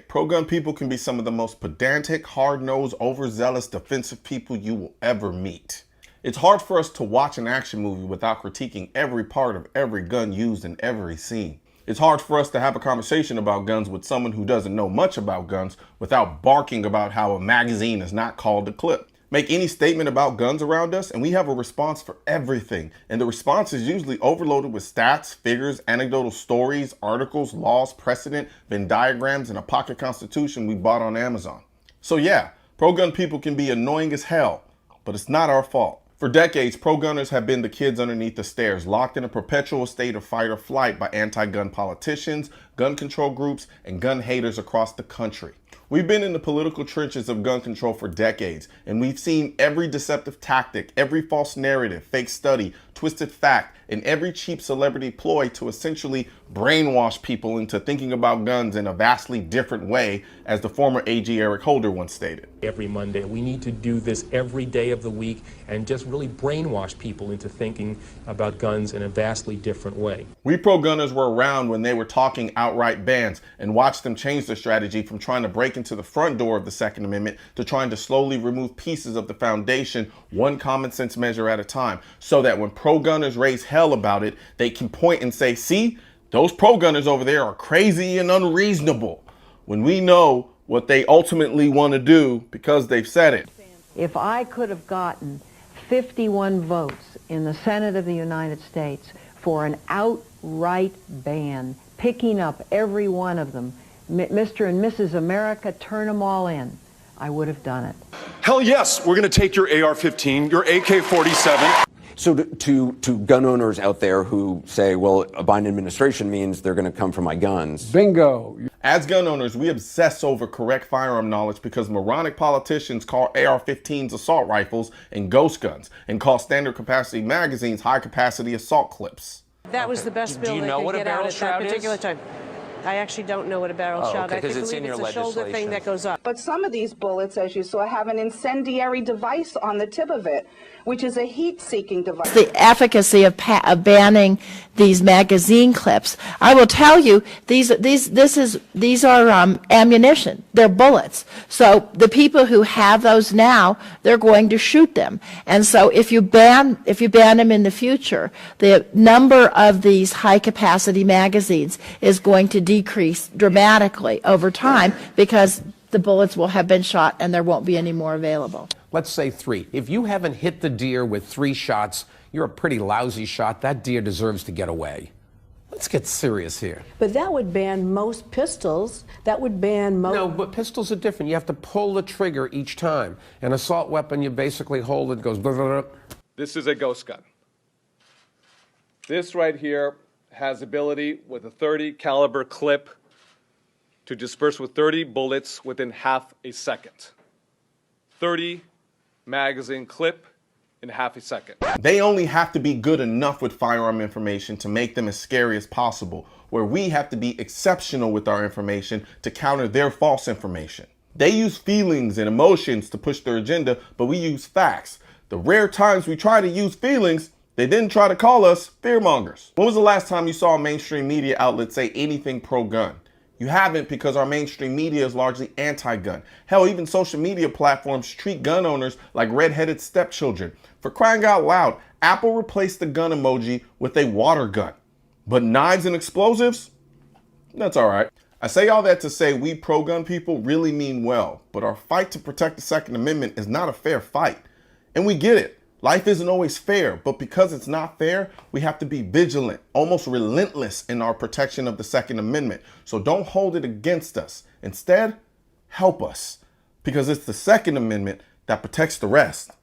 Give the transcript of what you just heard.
Pro-gun people can be some of the most pedantic, hard-nosed, overzealous, defensive people you will ever meet. It's hard for us to watch an action movie without critiquing every part of every gun used in every scene. It's hard for us to have a conversation about guns with someone who doesn't know much about guns without barking about how a magazine is not called a clip. Make any statement about guns around us and we have a response for everything. And the response is usually overloaded with stats, figures, anecdotal stories, articles, laws, precedent, Venn diagrams, and a pocket constitution we bought on Amazon. So yeah, pro-gun people can be annoying as hell, but it's not our fault. For decades, pro-gunners have been the kids underneath the stairs, locked in a perpetual state of fight or flight by anti-gun politicians, gun control groups, and gun haters across the country. We've been in the political trenches of gun control for decades, and we've seen every deceptive tactic, every false narrative, fake study, twisted fact, and every cheap celebrity ploy to essentially brainwash people into thinking about guns in a vastly different way, as the former AG Eric Holder once stated. Every Monday, we need to do this every day of the week and just really brainwash people into thinking about guns in a vastly different way. We pro-gunners were around when they were talking outright bans and watched them change their strategy from trying to break into the front door of the Second Amendment to trying to slowly remove pieces of the foundation, one common sense measure at a time, so that when pro-gunners raise hell about it, they can point and say, see, those pro-gunners over there are crazy and unreasonable, when we know what they ultimately want to do because they've said it. If I could have gotten 51 votes in the Senate of the United States for an outright ban, picking up every one of them, Mr. and Mrs. America, turn them all in, I would have done it. Hell yes, we're going to take your AR-15, your AK-47. So to gun owners out there who say, well, a Biden administration means they're going to come for my guns. Bingo. As gun owners, we obsess over correct firearm knowledge because moronic politicians call AR-15s assault rifles and ghost guns and call standard capacity magazines high-capacity assault clips. That was the best bill they could get out at that particular time. I actually don't know what a barrel shot is. I believe it's a shoulder thing that goes up. But some of these bullets, as you saw, have an incendiary device on the tip of it, which is a heat-seeking device. The efficacy of banning these magazine clips. I will tell you, these are ammunition. They're bullets. So the people who have those now, they're going to shoot them. And so if you ban them in the future, the number of these high-capacity magazines is going to decrease dramatically over time because the bullets will have been shot and there won't be any more available. Let's say 3. If you haven't hit the deer with 3 shots, you're a pretty lousy shot. That deer deserves to get away. Let's get serious here. But that would ban most pistols. That would ban most... No, but pistols are different. You have to pull the trigger each time. An assault weapon, you basically hold it, goes... Blah, blah, blah. This is a ghost gun. This right here has ability with a .30 caliber clip to disperse with 30 bullets within half a second. 30 magazine clip in half a second. They only have to be good enough with firearm information to make them as scary as possible, where we have to be exceptional with our information to counter their false information. They use feelings and emotions to push their agenda, but we use facts. The rare times we try to use feelings, they then try to call us fearmongers. When was the last time you saw a mainstream media outlet say anything pro-gun? You haven't, because our mainstream media is largely anti-gun. Hell, even social media platforms treat gun owners like red-headed stepchildren. For crying out loud, Apple replaced the gun emoji with a water gun. But knives and explosives? That's all right. I say all that to say we pro-gun people really mean well, but our fight to protect the Second Amendment is not a fair fight. And we get it. Life isn't always fair, but because it's not fair, we have to be vigilant, almost relentless in our protection of the Second Amendment. So don't hold it against us. Instead, help us, because it's the Second Amendment that protects the rest.